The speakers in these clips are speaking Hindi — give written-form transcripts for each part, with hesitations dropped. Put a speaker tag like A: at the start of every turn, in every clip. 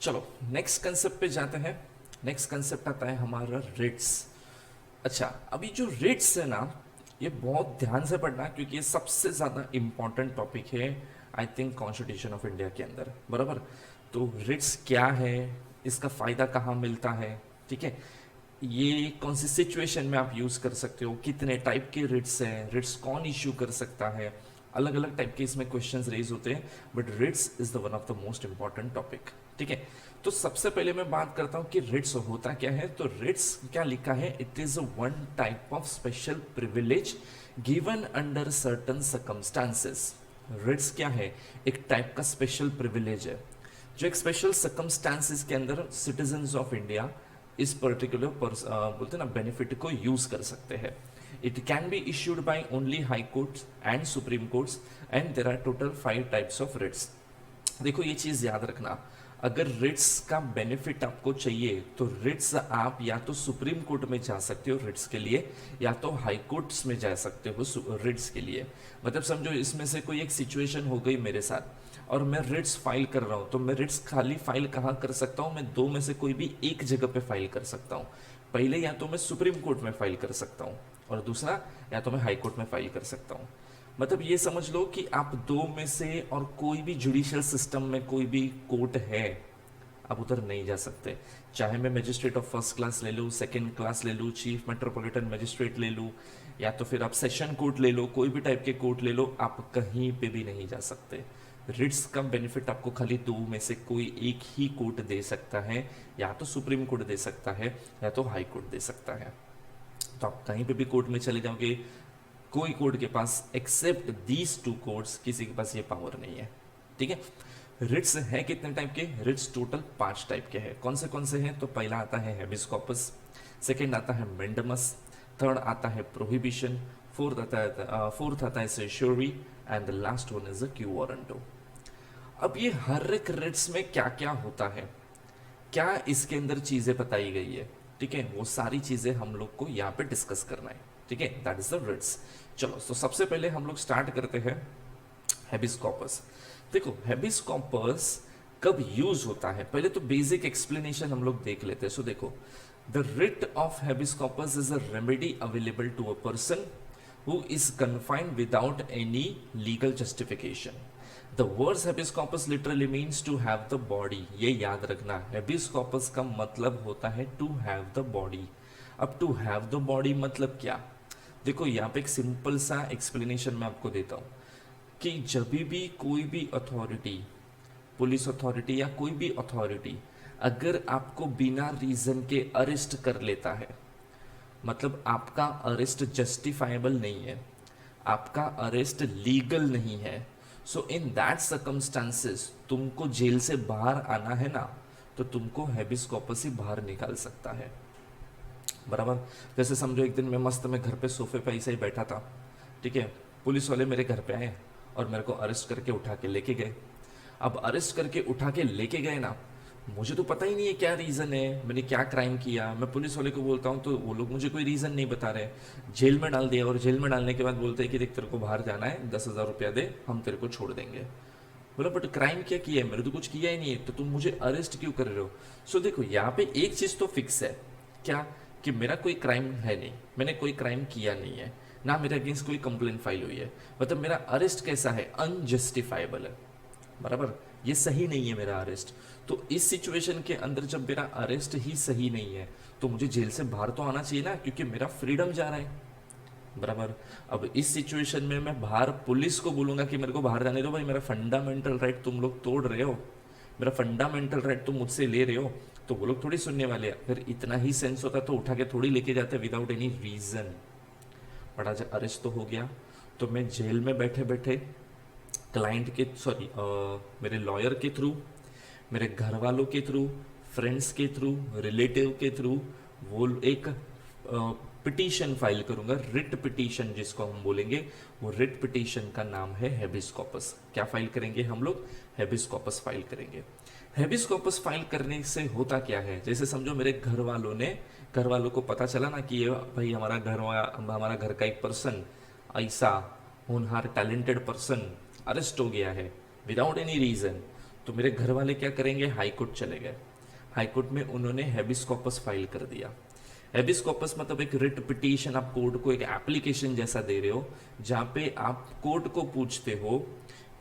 A: चलो नेक्स्ट कंसेप्ट पे जाते हैं। नेक्स्ट कंसेप्ट आता है हमारा रेट्स। अच्छा, अभी जो रेट्स है ना, ये बहुत ध्यान से पढ़ना क्योंकि ये सबसे ज़्यादा इम्पॉर्टेंट टॉपिक है I think constitution of India के अंदर, बराबर। तो रेट्स क्या है, इसका फ़ायदा कहाँ मिलता है, ठीक है, ये कौन सी सिचुएशन में आप यूज़ कर सकते हो, कितने टाइप के रेट्स हैं, रेट्स कौन इश्यू कर सकता है, अलग अलग टाइप के इसमें क्वेश्चंस रेज होते हैं। But rates is the one of the most important topic, ठीक है। तो सबसे पहले मैं बात करता हूँ कि रेट्स होता क्या है। तो रेट्स क्या लिखा है, it is one type of special privilege given under certain circumstances. Rates क्या है, एक टाइप का स्पेशल प्रिविलेज है जो एक स्पेशल सर्कमस्टांसेस के अंदर सिटीजन्स ऑफ इंडिया इस पर्टिकुलर बोलते हैं ना बेनिफिट को यूज कर सकते हैं। It can be issued by only high courts and supreme courts and there are total 5 types of writs. देखो ये चीज याद रखना, अगर रिट्स का बेनिफिट आपको चाहिए तो रिट्स आप या तो सुप्रीम कोर्ट में जा सकते हो रिट्स के लिए, या तो हाई कोर्ट्स में जा सकते हो रिट्स के लिए। मतलब समझो इसमें से कोई एक सिचुएशन हो गई मेरे साथ और मैं रिट्स फाइल कर रहा हूँ, तो मैं रिट्स खाली फाइल कहाँ कर सकता हूँ, मैं दो में से कोई भी एक जगह पे फाइल कर सकता हूँ। पहले या तो मैं सुप्रीम कोर्ट में फाइल कर सकता हूँ और दूसरा या तो मैं हाई कोर्ट में फाइल कर सकता हूँ। मतलब ये समझ लो कि आप दो में से और कोई भी जुडिशियल सिस्टम में कोई भी कोर्ट है आप उधर नहीं जा सकते। चाहे मैं मजिस्ट्रेट ऑफ फर्स्ट क्लास ले लूँ, सेकंड क्लास ले लूँ, चीफ मेट्रोपॉलिटन मजिस्ट्रेट ले लूँ, या तो फिर आप सेशन कोर्ट ले लो, कोई भी टाइप के कोर्ट ले लो, आप कहीं पे भी नहीं जा सकते। रिट्स का बेनिफिट आपको खाली दो में से कोई एक ही कोर्ट दे सकता है, या तो सुप्रीम कोर्ट दे सकता है या तो हाई कोर्ट दे सकता है। तो आप कहीं पे भी कोर्ट में चले जाओगे, कोई कोर्ट के पास एक्सेप्ट दीज टू कोर्ट्स किसी के पास ये पावर नहीं है, ठीक है। रिट्स है कितने टाइप के, रिट्स टोटल 5 टाइप के हैं। कौन से हैं, तो पहला आता है हेबिस कॉर्पस, सेकंड आता है मेंडमस, थर्ड आता है प्रोहिबिशन, फोर्थ आता है certiorari and the last one is a quo warranto. अब ये हर एक रिट्स में क्या क्या होता है, क्या इसके अंदर चीजें बताई गई है, ठीक है, वो सारी चीजें हम लोग को यहाँ पे डिस्कस करना है, ठीक है। That is the writs. चलो तो सबसे पहले हम लोग स्टार्ट करते हैं हेबिस कॉर्पस। देखो हेबिस कॉर्पस कब यूज होता है, पहले तो बेसिक एक्सप्लेनेशन हम लोग देख लेते हैं। सो देखो, the writ of habeas corpus is a remedy available to a person who is confined without any legal justification. The words habeas corpus literally means to have the body. ये याद रखना, habeas corpus का मतलब होता है to have the body. अब to have the body मतलब क्या, देखो यहाँ पे एक सिंपल सा एक्सप्लेनेशन मैं आपको देता हूँ कि जब भी कोई भी अथॉरिटी, पुलिस अथॉरिटी या कोई भी अथॉरिटी अगर आपको बिना रीजन के अरेस्ट कर लेता है, मतलब आपका अरेस्ट जस्टिफाइबल नहीं है, आपका अरेस्ट लीगल नहीं है, सो इन दैट सर्कमस्टांसेस तुमको जेल से बाहर आना है ना, तो तुमको हेबिस कॉर्पस ही बाहर निकाल सकता है, बराबर। जैसे समझो एक दिन मैं मस्त में घर पे सोफे पे ऐसे ही बैठा था, ठीक है, पुलिस वाले मेरे घर पे आए और मेरे को अरेस्ट करके उठा के लेके गए। अब अरेस्ट करके उठा के लेके गए ना, मुझे तो पता ही नहीं है क्या रीज़न है, मैंने क्या क्राइम किया। मैं पुलिस वाले को बोलता हूँ तो वो लोग मुझे कोई रीज़न नहीं बता रहे, जेल में डाल दिया। और जेल में डालने के बाद बोलते हैं कि देख तेरे को बाहर जाना है, 10,000 रुपया दे, हम तेरे को छोड़ देंगे। बोला बट क्राइम क्या किया है, मैंने तो कुछ किया ही नहीं है, तो तुम मुझे अरेस्ट क्यों कर रहे हो। सो देखो यहाँ पे एक चीज़ तो फिक्स है, क्या, कि मेरा कोई क्राइम है नहीं, मैंने कोई क्राइम किया नहीं है, ना मेरे अगेंस्ट कोई कंप्लेन फाइल हुई है, मतलब मेरा अरेस्ट कैसा है, अनजस्टिफाइबल है, बराबर, ये सही नहीं है मेरा अरेस्ट। तो इस सिचुएशन के अंदर जब मेरा अरेस्ट ही सही नहीं है तो मुझे जेल से बाहर तो आना चाहिए ना, क्योंकि मेरा फ्रीडम जा रहा है, बराबर। अब इस सिचुएशन में मैं बाहर पुलिस को बोलूंगा कि मेरे को बाहर जाने दो, भाई मेरा फंडामेंटल राइट तुम लोग तोड़ रहे हो, मेरा फंडामेंटल राइट तुम मुझसे ले रहे हो, तो वो लोग थोड़ी सुनने वाले हैं। अगर इतना ही सेंस होता तो उठा के थोड़ी लेके जाते विदाउट एनी रीजन। बड़ा अरेस्ट तो हो गया, तो मैं जेल में बैठे बैठे क्लाइंट के सॉरी मेरे लॉयर के थ्रू, मेरे घर वालों के थ्रू, फ्रेंड्स के थ्रू, रिलेटिव के थ्रू वो एक पिटीशन फाइल करूंगा, रिट पिटीशन जिसको हम बोलेंगे, वो रिट पिटीशन का नाम है हेबिस कॉर्पस। क्या फाइल करेंगे हम लोग, हेबिस कॉर्पस फाइल करेंगे। हेबिस कॉर्पस फाइल करने से होता क्या है, जैसे समझो मेरे घर वालों को पता चला ना कि ये भाई हमारा घर का एक पर्सन, ऐसा होनहार टैलेंटेड पर्सन अरेस्ट हो गया है विदाउट एनी रीजन, तो मेरे घर वाले क्या करेंगे, हाई कोर्ट चले गए। हाई कोर्ट में उन्होंने हैबिस कॉर्पस फाइल कर दिया। हैबिस कॉर्पस मतलब एक रिट पिटीशन, आप कोर्ट को एक एप्लीकेशन जैसा दे रहे हो, जहां पे आप कोर्ट को पूछते हो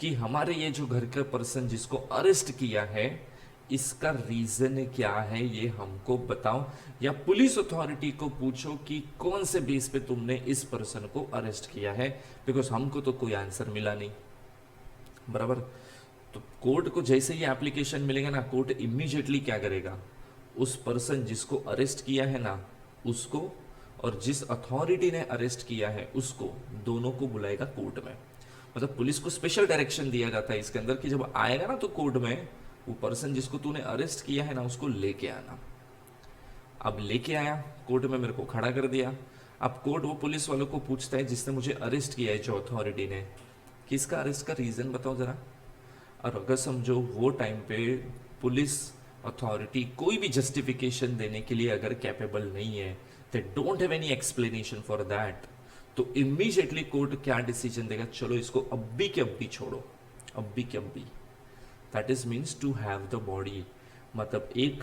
A: कि हमारे ये जो घर का पर्सन जिसको अरेस्ट किया है, इसका रीजन क्या है ये हमको बताओ, या पुलिस अथॉरिटी को पूछो कि कौन से बेस पे तुमने इस पर्सन को अरेस्ट किया है, बिकॉज हमको तो कोई आंसर मिला नहीं। बराबर। तो कोर्ट को जैसे ही एप्लीकेशन मिलेगा ना, कोर्ट इमीडिएटली क्या करेगा, उस पर्सन जिसको अरेस्ट किया है ना उसको, और जिस अथॉरिटी ने अरेस्ट किया है उसको, दोनों को बुलाएगा कोर्ट में। मतलब पुलिस को स्पेशल डायरेक्शन दिया जाता है इसके अंदर कि जब आएगा ना तो कोर्ट में, वो पर्सन जिसको तूने अरेस्ट किया है ना उसको लेके आना। अब लेके आया, कोर्ट में मेरे को खड़ा कर दिया। अब कोर्ट वो पुलिस वालों को पूछता है जिसने मुझे अरेस्ट किया है, जो अथॉरिटी ने, कि इसका अरेस्ट का रीजन बताओ जरा। और अगर समझो वो टाइम पे पुलिस अथॉरिटी कोई भी जस्टिफिकेशन देने के लिए अगर कैपेबल नहीं है, they don't have any explanation for that, तो इमीडिएटली कोर्ट क्या डिसीजन देगा, चलो इसको अब्बी के अब्बी छोड़ो, अब्बी के अब्बी। That is means to have the body. मतलब एक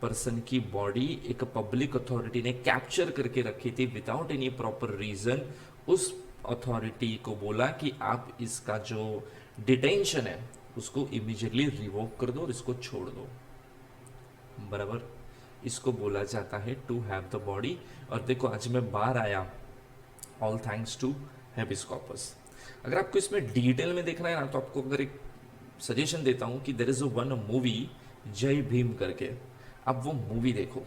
A: पर्सन की बॉडी एक पब्लिक अथॉरिटी ने कैप्चर करके रखी थी विदाउट एनी प्रॉपर रीजन, उस अथॉरिटी को बोला कि आप इसका जो डिटेंशन है उसको इमीडिएटली रिवोक कर दो और इसको छोड़ दो। बराबर। इसको बोला जाता है टू हैव द बॉडी। और देखो आज मैं बाहर आया, all thanks to habeas corpus. अगर आपको इसमें डिटेल में देखना है ना, तो आपको अगर एक सजेशन देता हूं कि देयर इज वन मूवी जय भीम करके, आप वो मूवी देखो।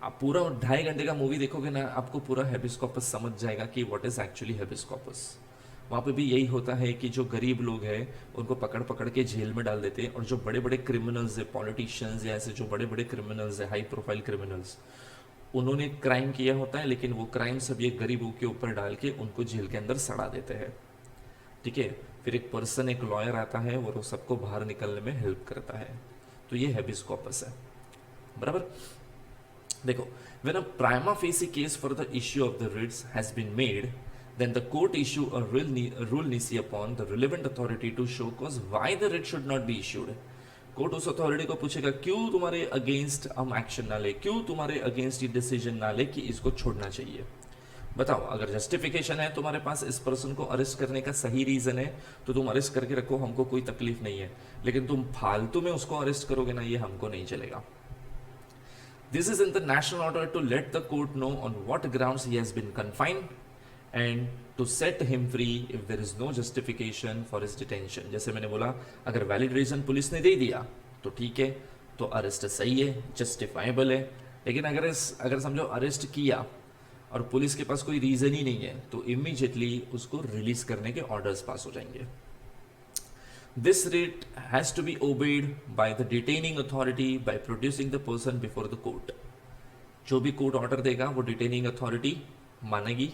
A: आप पूरा 2.5 घंटे का मूवी देखोगे ना, आपको पूरा हैबिस कॉर्पस समझ जाएगा कि what is actually habeas corpus. वहाँ पे भी यही होता है कि जो गरीब लोग हैं उनको पकड़ पकड़ के जेल में डाल देते हैं, और जो बड़े बड़े क्रिमिनल्स है, पॉलिटिशियंस या ऐसे जो बड़े बड़े क्रिमिनल्स है, हाई प्रोफाइल क्रिमिनल्स, उन्होंने क्राइम किया होता है, लेकिन वो क्राइम सब ये गरीबों के ऊपर डाल के उनको जेल के अंदर सड़ा देते हैं। ठीक है। फिर एक पर्सन, एक लॉयर आता है और वो सबको बाहर निकलने में हेल्प करता है। तो ये हैबिस कॉर्पस है। बराबर। देखो, when a prima facie case for the issue of the writs has been made, then the court issue a rule nisi upon the relevant authority to show cause why the writ should not be issued. Court उस अथॉरिटी को पूछेगा क्यों तुम्हारे अगेंस्ट हम एक्शन ना ले, क्यों तुम्हारे अगेंस्ट ये डिसीजन ना ले कि इसको छोड़ना चाहिए। बताओ, अगर जस्टिफिकेशन है तुम्हारे पास, इस पर्सन को अरेस्ट करने का सही रीजन है, तो तुम अरेस्ट करके रखो, हमको कोई तकलीफ नहीं है। लेकिन तुम फालतू में उसको अरेस्ट करोगे ना, ये हमको नहीं चलेगा। This is in the national order to let the court know on what grounds he has been confined and to set him free if there is no justification for his detention. जैसे मैंने बोला, अगर वैलिड रीजन पुलिस ने दे दिया तो ठीक है, तो अरेस्ट सही है, जस्टिफाइबल है। लेकिन अगर समझो अरेस्ट किया और पुलिस के पास कोई रीजन ही नहीं है, तो इमीडिएटली उसको रिलीज करने के ऑर्डर्स पास हो जाएंगे। This writ has to be obeyed by the detaining authority by producing the person before the court. जो भी कोर्ट ऑर्डर देगा वो डिटेनिंग अथॉरिटी मानेगी।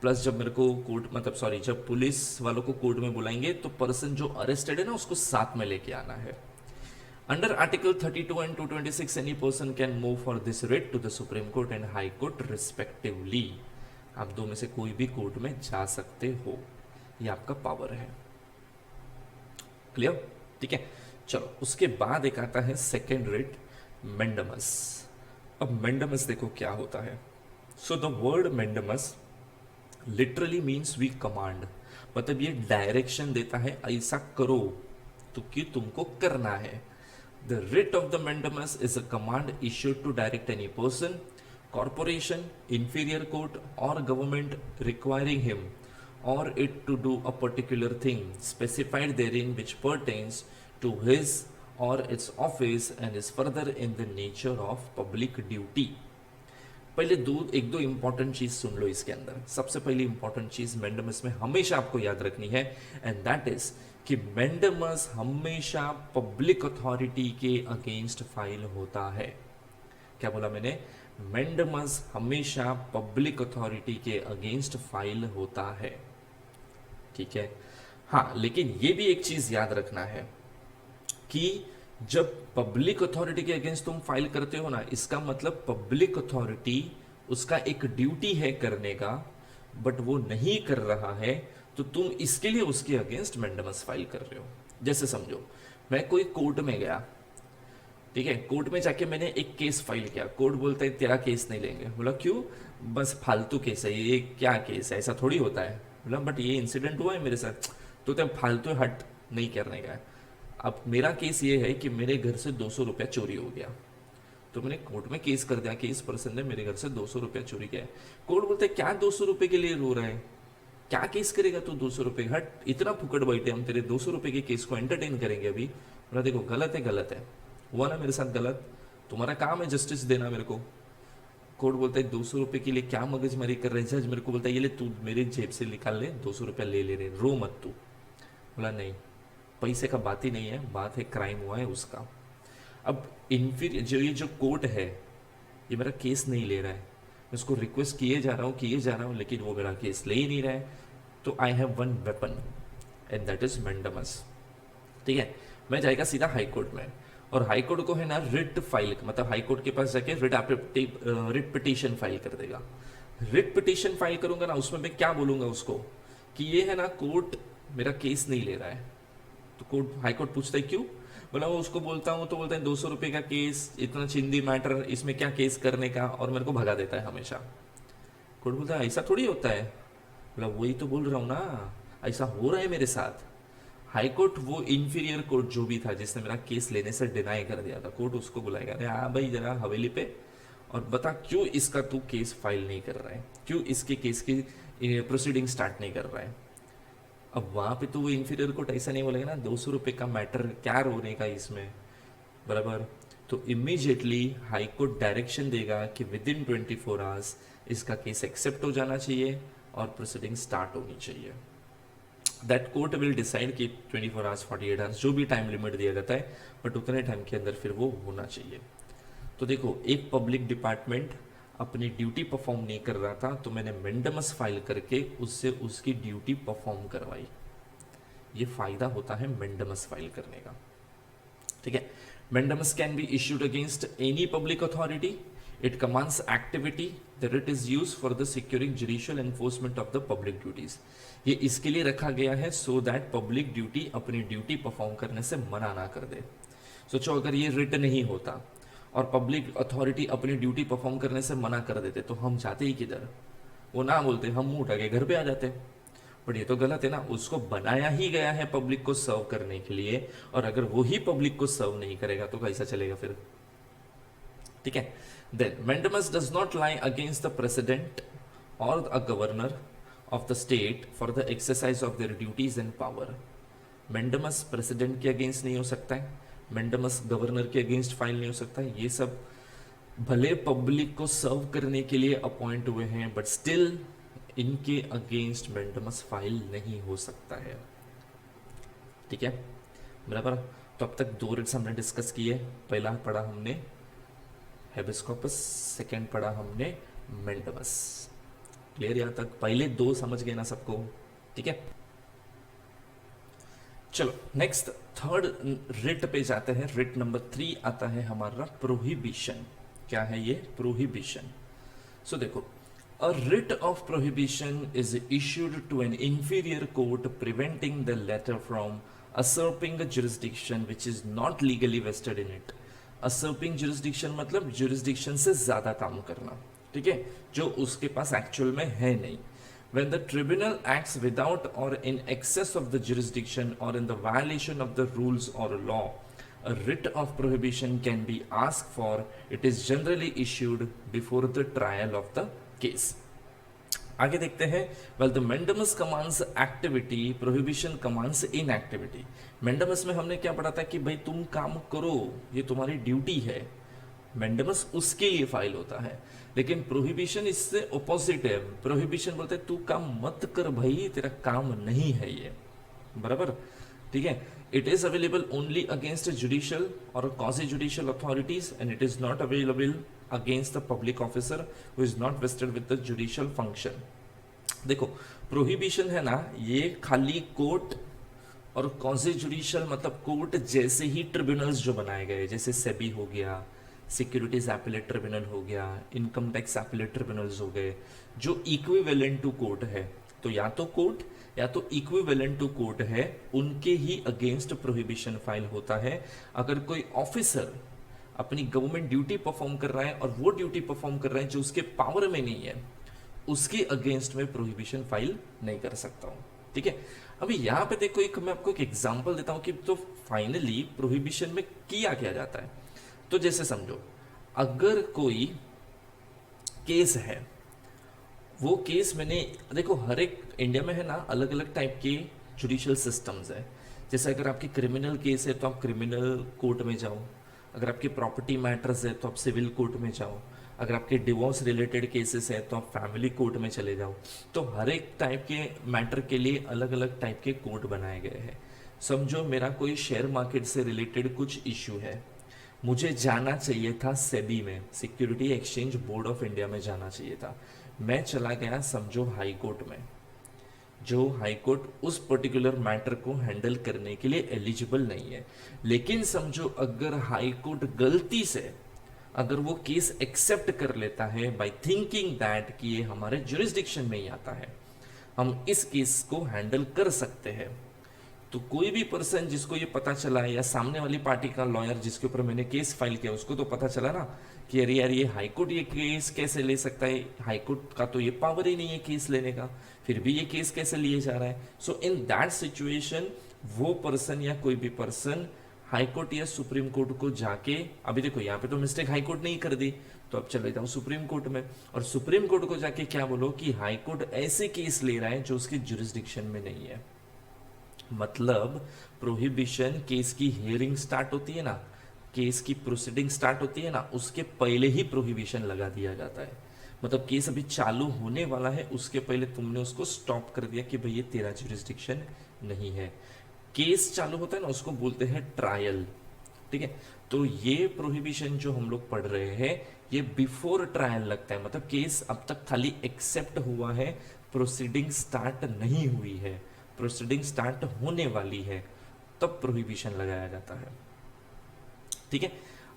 A: प्लस जब मेरे को कोर्ट जब पुलिस वालों को कोर्ट में बुलाएंगे तो पर्सन जो अरेस्टेड है ना उसको साथ में लेके आना है। Under article 32 and 226 any person can move for this writ to the supreme court and high court respectively. आप दो में से कोई भी कोर्ट में जा सकते हो, ये आपका पावर है। क्लियर? ठीक है। चलो, उसके बाद एक आता है सेकेंड रिट, मेंडमस। अब मेंडमस देखो क्या होता है। So the word mandamus literally means we command, मतलब ये डायरेक्शन देता है, ऐसा करो तो कि तुमको करना है। The writ of the mandamus is a command issued to direct any person, corporation, inferior court or government requiring him or it to do a particular thing specified therein which pertains to his or its office and is further in the nature of public duty. पहले एक दो इंपॉर्टेंट चीज सुन लो इसके अंदर। सबसे पहली इंपॉर्टेंट चीज मेंडमस में हमेशा आपको याद रखनी है, एंड दैट इज कि मेंडमस हमेशा पब्लिक अथॉरिटी के अगेंस्ट फाइल होता है। क्या बोला मैंने? मेंडमस हमेशा पब्लिक अथॉरिटी के अगेंस्ट फाइल होता है। ठीक है। हाँ, लेकिन ये भी एक चीज याद रखना है कि जब पब्लिक अथॉरिटी के अगेंस्ट तुम फाइल करते हो ना, इसका मतलब पब्लिक अथॉरिटी उसका एक ड्यूटी है करने का, बट वो नहीं कर रहा है, तो तुम इसके लिए उसके अगेंस्ट मेंडमस फाइल कर रहे हो। जैसे समझो, मैं कोई कोर्ट में गया, ठीक है, कोर्ट में जाके मैंने एक केस फाइल किया, कोर्ट बोलता है तेरा केस नहीं लेंगे। बोला क्यों? बस फालतू केस है ये, क्या केस है, ऐसा थोड़ी होता है। बोला बट ये इंसिडेंट हुआ है मेरे साथ, तो तब फालतू हट नहीं करने का है। अब मेरा केस ये है कि मेरे घर से 200 रुपया चोरी हो गया, तो मैंने कोर्ट में केस कर दिया कि इस पर्सन ने मेरे घर से 200 रुपया चोरी किया है। कोर्ट बोलते है क्या 200 रुपये के लिए रो रहा है, क्या केस करेगा तू 200 रुपये, हट इतना फुकट बैठे, हम तेरे 200 रुपये के केस को एंटरटेन करेंगे अभी। बोला देखो गलत है, गलत है, हुआ ना मेरे साथ गलत, तुम्हारा काम है जस्टिस देना मेरे को। कोर्ट बोलता है 200 रुपये के लिए क्या मगजमारी कर रहे हैं। जज मेरे को बोलता है ये ले तू मेरे जेब से निकाल ले, 200 रुपया ले ले रहे, रो मत तू। बोला नहीं, पैसे का बात ही नहीं है, बात है क्राइम हुआ है उसका। अब इन्फीरियर जो ये जो कोर्ट है ये मेरा केस नहीं ले रहा है, मैं उसको रिक्वेस्ट किए जा रहा हूँ लेकिन वो मेरा केस ले ही नहीं रहा है। तो I have one weapon and that is mandamus. ठीक है, मैं जाएगा सीधा हाई कोर्ट में, और हाई कोर्ट को है ना रिट फाइल, मतलब हाई कोर्ट के पास जाके रिट पिटीशन फाइल कर देगा। रिट पिटीशन फाइल करूंगा ना, उसमें मैं क्या बोलूंगा उसको कि ये है ना कोर्ट मेरा केस नहीं ले रहा है। तो कोर्ट हाई कोर्ट पूछता है क्यों, बोला वो उसको बोलता हूँ तो बोलता है 200 रुपये का केस, इतना चिंदी मैटर, इसमें क्या केस करने का, और मेरे को भगा देता है हमेशा। कोर्ट बोलता है ऐसा थोड़ी होता है। बोला वही तो बोल रहा हूँ ना, ऐसा हो रहा है मेरे साथ। हाई कोर्ट वो इंफीरियर कोर्ट जो भी था जिसने मेरा केस लेने से डिनाई कर दिया था, कोर्ट उसको बुलाएगा, अरे हाँ भाई जरा हवेली पे और बता क्यों इसका तू केस फाइल नहीं कर रहा है, क्यों इसके केस की प्रोसीडिंग स्टार्ट नहीं कर रहा है। अब वहां पे तो वो इंफीरियर कोर्ट ऐसा नहीं बोलेगा ना 200 रुपये का मैटर क्या रोने का इसमें, बराबर। तो इमीजिएटली हाई कोर्ट डायरेक्शन देगा कि विद इन 24 आवर्स इसका केस एक्सेप्ट हो जाना चाहिए और प्रोसीडिंग स्टार्ट होनी चाहिए। दैट कोर्ट विल डिसाइड कि 24 आवर्स 48 आवर्स जो भी टाइम लिमिट दिया जाता है, बट उतने टाइम के अंदर फिर वो होना चाहिए। तो देखो एक पब्लिक डिपार्टमेंट अपनी ड्यूटी परफॉर्म नहीं कर रहा था, तो मैंने मेंडमस फाइल करके उससे उसकी ड्यूटी परफॉर्म करवाई। ये फायदा होता है मेंडमस फाइल करने का। ठीक है, mandamus can be issued against any public authority, it commands activity that it is used for the securing judicial enforcement of the public duties. ये इसके लिए रखा गया है सो दैट पब्लिक ड्यूटी अपनी ड्यूटी परफॉर्म करने से मना ना कर दे। सोचो अगर ये रिट नहीं होता और पब्लिक अथॉरिटी अपनी ड्यूटी परफॉर्म करने से मना कर देते तो हम जाते ही किधर, वो ना बोलते, हम मुंह उठा के घर पे आ जाते। बट ये तो गलत है ना, उसको बनाया ही गया है पब्लिक को सर्व करने के लिए, और अगर वो ही पब्लिक को सर्व नहीं करेगा तो कैसा चलेगा फिर। ठीक है, then mandamus does not lie against the president और a governor of the state for the exercise of their duties and power. Mandamus president के अगेंस्ट नहीं हो सकता है, मेंडमस गवर्नर के अगेंस्ट फाइल नहीं हो सकता है। ये सब भले पब्लिक को सर्व करने के लिए अपॉइंट हुए हैं, बट स्टिल इनके अगेंस्ट मेंडमस फाइल नहीं हो सकता है। ठीक है, बराबर। तो अब तक 2 रिट्स हमने डिस्कस किए। पहला पढ़ा हमने हेबियस कॉर्पस, सेकेंड पढ़ा हमने मेंडमस। क्लियर यहाँ तक? पहले 2 समझ गए ना सबको? ठीक है, चलो नेक्स्ट थर्ड रिट पे जाते हैं। रिट नंबर 3 आता है हमारा प्रोहिबिशन। क्या है ये? प्रोहिबिशन। सो देखो, a writ of prohibition is issued to an inferior court preventing the latter from usurping a jurisdiction which is not legally vested in it. usurping jurisdiction मतलब jurisdiction से ज्यादा काम करना, ठीक है, जो उसके पास एक्चुअल में है नहीं। When the tribunal acts without or in excess of the jurisdiction or in the violation of the rules or law, a writ of prohibition can be asked for. It is generally issued before the trial of the case. आगे देखते हैं। Well, the mandamus commands activity, prohibition commands inactivity. mandamus में हमने क्या पढ़ा था कि भाई तुम काम करो, ये तुम्हारी ड्यूटी है। मैंडमस उसके लिए फाइल होता है, लेकिन प्रोहिबिशन इससे ऑपोजिट है। प्रोहिबिशन बोलते हैं तू काम मत कर भाई, तेरा काम नहीं है ये, बराबर। ठीक है, it is available only against judicial और quasi judicial authorities and it is not available against the public officer who is not vested with the judicial function. देखो प्रोहिबिशन है ना, ये खाली कोर्ट और क्वासी जुडिशियल मतलब कोर्ट जैसे ही ट्रिब्यूनल्स जो बनाए गए, जैसे सेबी हो गया, सिक्योरिटीज एपेलेट ट्रिब्यूनल हो गया, इनकम टैक्स एपेलेट ट्रिब्यूनल्स हो गए, जो इक्विवेलेंट टू कोर्ट है, तो या तो कोर्ट या तो इक्विवेलेंट टू कोर्ट है, उनके ही अगेंस्ट प्रोहिबिशन फाइल होता है। अगर कोई ऑफिसर अपनी गवर्नमेंट ड्यूटी परफॉर्म कर रहा है और वो ड्यूटी परफॉर्म कर रहा है जो उसके पावर में नहीं है, उसके अगेंस्ट में प्रोहिबिशन फाइल नहीं कर सकता हूं। ठीक है, अभी यहां पे देखो, एक मैं आपको एक एग्जांपल देता हूं कि तो फाइनली प्रोहिबिशन में किया क्या जाता है। तो जैसे समझो, अगर कोई केस है, वो केस मैंने देखो, हर एक इंडिया में है ना अलग अलग टाइप के जुडिशियल सिस्टम्स है। जैसे अगर आपकी क्रिमिनल केस है तो आप क्रिमिनल कोर्ट में जाओ, अगर आपके प्रॉपर्टी मैटर्स है तो आप सिविल कोर्ट में जाओ, अगर आपके डिवोर्स रिलेटेड केसेस है तो आप फैमिली कोर्ट में चले जाओ। तो हर एक टाइप के मैटर के लिए अलग अलग टाइप के कोर्ट बनाए गए हैं। समझो मेरा कोई शेयर मार्केट से रिलेटेड कुछ इश्यू है, मुझे जाना चाहिए था सेबी में, security exchange board of India में जाना चाहिए था। मैं चला गया समझो हाई कोर्ट में, जो हाई कोर्ट उस पर्टिकुलर मैटर को हैंडल करने के लिए एलिजिबल नहीं है। लेकिन समझो अगर हाई कोर्ट गलती से अगर वो केस एक्सेप्ट कर लेता है बाय थिंकिंग दैट कि ये हमारे जुरिस्डिक्शन में ही आता है, हम इस केस को हैंडल कर सकते हैं, तो कोई भी पर्सन जिसको ये पता चला है, या सामने वाली पार्टी का लॉयर जिसके ऊपर मैंने केस फाइल किया, उसको तो पता चला ना कि अरे यार ये हाईकोर्ट ये केस कैसे ले सकता है, हाईकोर्ट का तो ये पावर ही नहीं है केस लेने का, फिर भी ये केस कैसे लिए जा रहा है। सो इन दैट सिचुएशन वो पर्सन या कोई भी पर्सन हाईकोर्ट या सुप्रीम कोर्ट को जाके, अभी देखो यहाँ पे तो मिस्टेक हाईकोर्ट ने ही कर दी, तो अब चले जाओ सुप्रीम कोर्ट में, और सुप्रीम कोर्ट को जाके क्या बोलो कि हाईकोर्ट ऐसे केस ले रहा है जो उसकी जुरिस्डिक्शन में नहीं है। मतलब प्रोहिबिशन केस की हियरिंग स्टार्ट होती है ना, केस की प्रोसीडिंग स्टार्ट होती है ना, उसके पहले ही प्रोहिबिशन लगा दिया जाता है। मतलब केस अभी चालू होने वाला है, उसके पहले तुमने उसको स्टॉप कर दिया कि भाई ये तेरा जुरिस्डिक्शन नहीं है। केस चालू होता है ना, उसको बोलते हैं ट्रायल। ठीक है, तो ये प्रोहिबिशन जो हम लोग पढ़ रहे हैं ये बिफोर ट्रायल लगता है। मतलब केस अब तक खाली एक्सेप्ट हुआ है, प्रोसीडिंग स्टार्ट नहीं हुई है, प्रोसीडिंग स्टार्ट होने वाली है, तब प्रोहिबिशन लगाया जाता है। ठीक है,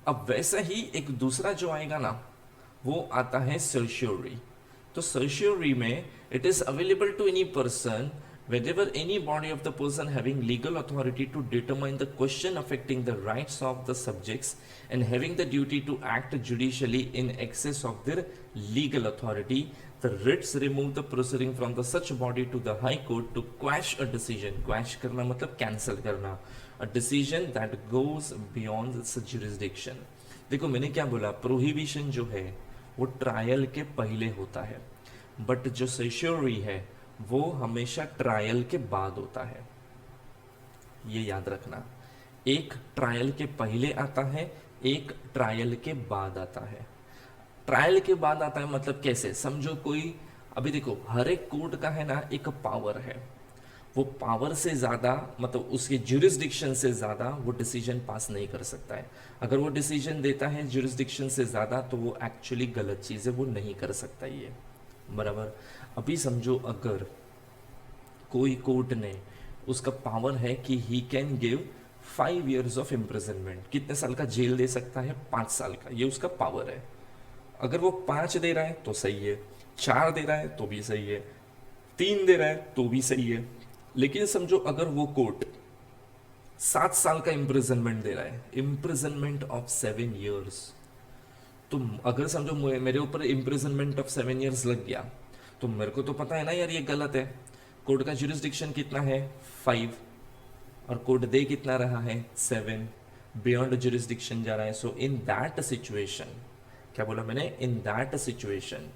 A: अब वैसा ही एक दूसरा जो आएगा ना, वो आता है सर्श्योरी। तो सर्श्योरी में it is available to any person whenever any body of the person having legal authority to determine the question affecting the rights of the subjects and having the duty to act judicially in excess of their legal authority, the writs remove the proceeding from the such body to the high court to quash a decision. Quash करना मतलब cancel करना, a decision that goes beyond its jurisdiction. देखो मैंने क्या बोला, प्रोहिबिशन जो है वो ट्रायल के पहले होता है, बट जो सेश्योरी है वो हमेशा ट्रायल के बाद होता है। ये याद रखना, एक ट्रायल के पहले आता है, एक ट्रायल के बाद आता है। ट्रायल के बाद आता है मतलब कैसे, समझो कोई, अभी देखो हर एक कोर्ट का है ना एक पावर है, वो पावर से ज़्यादा मतलब उसके जुरिस्डिक्शन से ज़्यादा वो डिसीजन पास नहीं कर सकता है। अगर वो डिसीजन देता है जुरिस्डिक्शन से ज़्यादा तो वो एक्चुअली गलत चीज़ है, वो नहीं कर सकता ये, बराबर। अभी समझो अगर कोई कोर्ट ने, उसका पावर है कि he can give 5 years of imprisonment, कितने साल का जेल दे सकता है, 5 साल का, ये उसका पावर है। अगर वो 5 दे रहा है तो सही है, 4 दे रहा है तो भी सही है, 3 दे रहा है तो भी सही है। लेकिन समझो अगर वो कोर्ट 7 साल का इम्प्रिजनमेंट दे रहा है, इम्प्रिजनमेंट ऑफ 7 years, तो अगर समझो मेरे ऊपर इम्प्रिजनमेंट ऑफ 7 years लग गया, तो मेरे को तो पता है ना यार ये गलत है। कोर्ट का जुरिस्डिक्शन कितना है, 5, और कोर्ट दे कितना रहा है, 7, बियॉन्ड जुरिस्डिक्शन जा रहा है। सो इन दैट सिचुएशन, क्या बोला मैंने, इन दैट सिचुएशन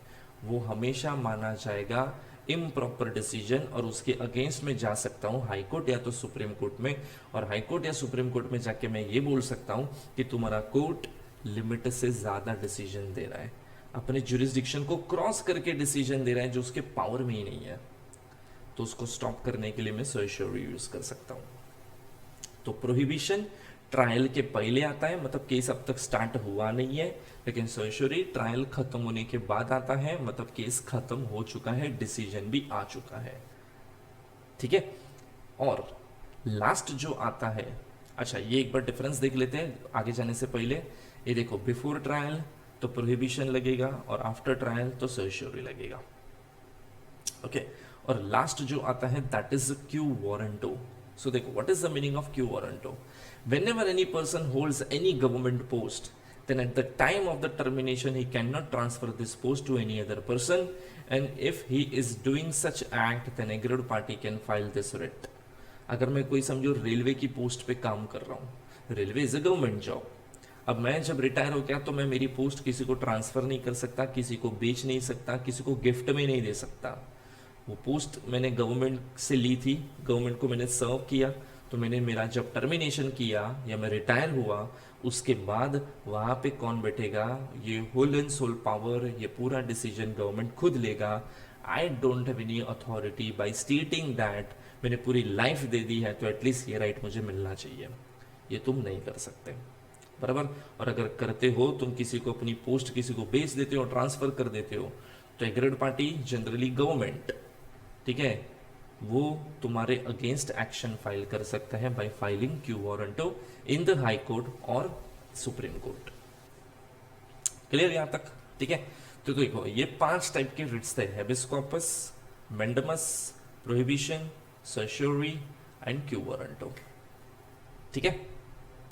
A: वो हमेशा माना जाएगा इम्प्रॉपर डिसीजन, और उसके अगेंस्ट में जा सकता हूँ हाई कोर्ट या तो सुप्रीम कोर्ट में, और हाई कोर्ट या सुप्रीम कोर्ट में जाके मैं ये बोल सकता हूँ कि तुम्हारा कोर्ट लिमिट से ज़्यादा डिसीजन दे रहा है, अपने जुरिस्डिक्शन को क्रॉस करके डिसीजन दे रहा है जो उसके पावर में ही नहीं है, तो उसको स्टॉप करने के लिए मैं सर्श्योरी यूज कर सकता हूं। तो प्रोहिबिशन ट्रायल के पहले आता है, मतलब केस अब तक स्टार्ट हुआ नहीं है, लेकिन सर्श्योरी ट्रायल खत्म होने के बाद आता है, मतलब केस खत्म हो चुका है, डिसीजन भी आ चुका है। ठीक है, और लास्ट जो आता है, अच्छा ये एक बार डिफरेंस देख लेते हैं आगे जाने से पहले। ये देखो, बिफोर ट्रायल तो प्रोहिबिशन लगेगा और आफ्टर ट्रायल तो सर्श्योरी लगेगा। ओके, और लास्ट जो आता है दैट इज क्यू वारंटो. सो देखो what is the meaning of quo warranto. When ever any person holds any government post, then at the time of the termination he cannot transfer this post to any other person, and if he is doing such act then aggrieved party can file this writ. अगर मैं कोई समझो रेलवे की पोस्ट पे काम कर रहा हूँ, railway is a government job. अब मैं जब रिटायर हो गया तो मैं मेरी पोस्ट किसी को ट्रांसफर नहीं कर सकता, किसी को बेच नहीं सकता, किसी को गिफ्ट में नहीं दे सकता. वो पोस्ट मैंने गवर्नमेंट से ली थी, गवर्नमेंट को मैंने सर्व किया, तो मैंने मेरा जब टर्मिनेशन किया या मैं रिटायर हुआ उसके बाद वहाँ पे कौन बैठेगा, ये होल एंड सोल पावर, ये पूरा डिसीजन गवर्नमेंट खुद लेगा. I don't have any authority bye stating that मैंने पूरी लाइफ दे दी है तो एटलीस्ट ये राइट मुझे मिलना चाहिए. ये तुम नहीं कर सकते, बराबर. और अगर करते हो, तुम किसी को अपनी पोस्ट किसी को बेच देते हो, ट्रांसफर कर देते हो, तो एग्रीड पार्टी जनरली गवर्नमेंट, ठीक है, वो तुम्हारे अगेंस्ट एक्शन फाइल कर सकता है bye filing quo warranto in the high court और सुप्रीम कोर्ट. क्लियर यहां तक, ठीक है. तो देखो ये 5 टाइप के रिट्स थे, habeas corpus, mandamus, prohibition, certiorari and quo warranto. ठीक है.